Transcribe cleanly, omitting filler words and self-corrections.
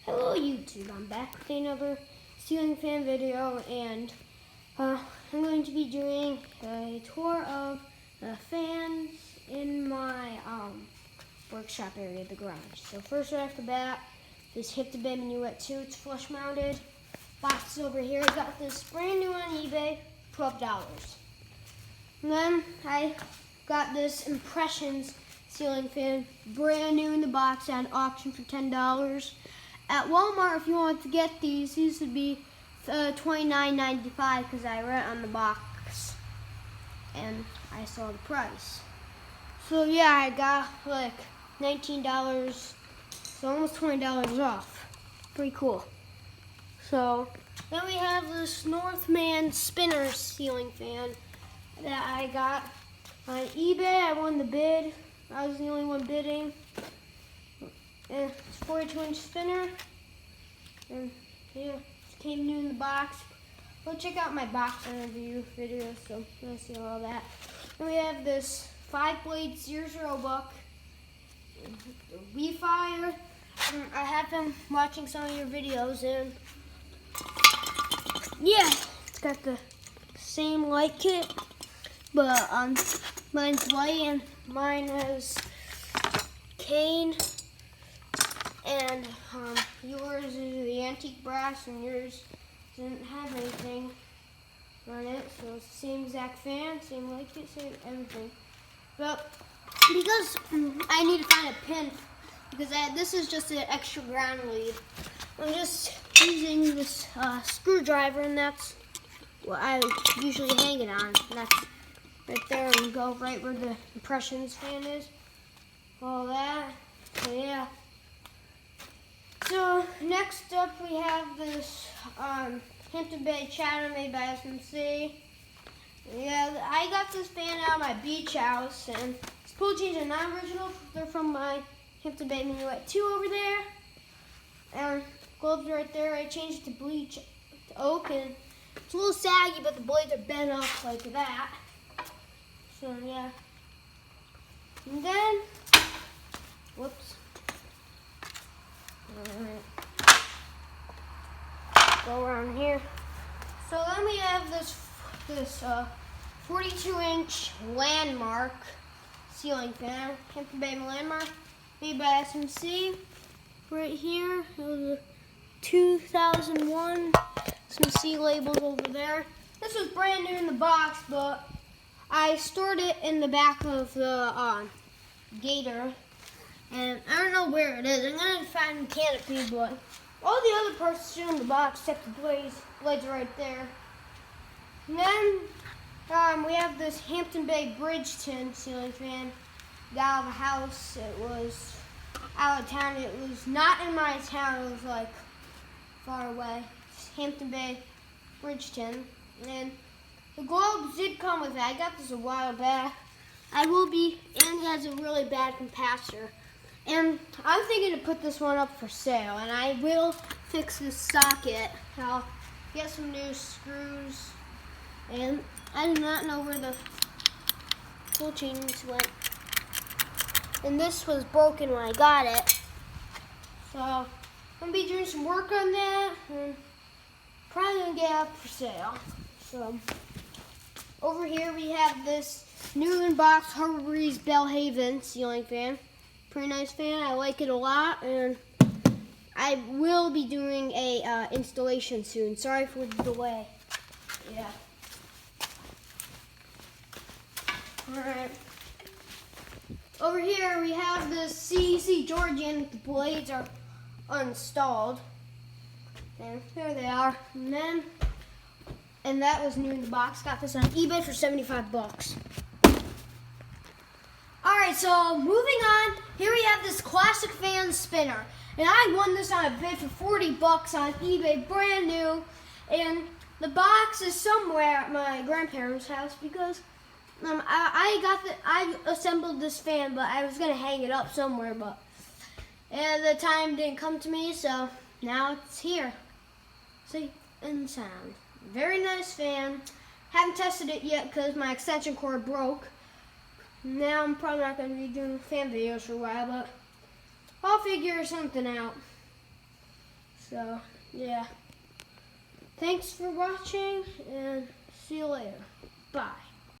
Hello YouTube, I'm back with another ceiling fan video, and I'm going to be doing a tour of the fans in my workshop area, the garage. So first right off the bat, this Hyptobae Minuet 2, it's flush mounted. Box over here, I got this brand new on eBay, $12. And then I got this Impressions ceiling fan, brand new in the box at auction for $10. At Walmart, if you want to get these would be $29.95 because I read it on the box and I saw the price. So yeah, I got like $19, so almost $20 off. Pretty cool. So then we have this Northman spinner ceiling fan that I got on eBay. I won the bid. I was the only one bidding. And it's a 42-inch spinner, and yeah, it came new in the box. Go check out my box review video, so you'll see all that. And we have this 5-blade Sears Roebuck, WeFire. I have been watching some of your videos, and yeah, it's got the same light kit, but mine's white and mine has cane. And yours is the antique brass, and yours doesn't have anything on it, so it's the same exact fan, same light kit, same everything. But because I need to find a pin, because this is just an extra ground lead, I'm just using this screwdriver, and that's what I usually hang it on. And that's right there, and go right where the Impressions fan is. All that. So yeah. So next up we have this Hyptobae Chatter made by SMC. Yeah, I got this fan out of my beach house, and it's pull chains are non-original. They're from my Hyptobae Minuet 2 over there. And gloves right there. I changed it to bleach to oak, and it's a little saggy, but the blades are bent up like that. So yeah. And then, whoops. Go around here. So then we have this 42-inch Landmark ceiling fan, Hyptobae Landmark, made by SMC. Right here, it was a 2001. SMC labels over there. This was brand new in the box, but I stored it in the back of the Gator. And I don't know where it is. I'm going to find the canopy, but all the other parts are still in the box except the blades. Blades are right there. And then we have this Hampton Bay Bridgeton ceiling fan. Got out of the house. It was out of town. It was not in my town. It was like far away. It's Hampton Bay Bridgeton. And the globes did come with it. I got this a while back. And it has a really bad capacitor. And I'm thinking to put this one up for sale, and I will fix this socket. I'll get some new screws, and I do not know where the pull chains went. And this was broken when I got it. So I'm going to be doing some work on that, and probably going to get it up for sale. So over here we have this new in box Harbor Breeze Belhaven ceiling fan. Pretty nice fan. I like it a lot, and I will be doing a installation soon. Sorry for the delay. Yeah. All right. Over here we have the CEC Georgian. The blades are uninstalled, and there they are. And that was new in the box. Got this on eBay for $75. Alright, so moving on, here we have this classic fan spinner. And I won this on a bid for $40 on eBay, brand new. And the box is somewhere at my grandparents' house because I assembled this fan, but I was going to hang it up somewhere, but the time didn't come to me, so now it's here. Safe and sound. Very nice fan. Haven't tested it yet because my extension cord broke. Now I'm probably not going to be doing fan videos for a while, but I'll figure something out. So, yeah. Thanks for watching, and see you later. Bye.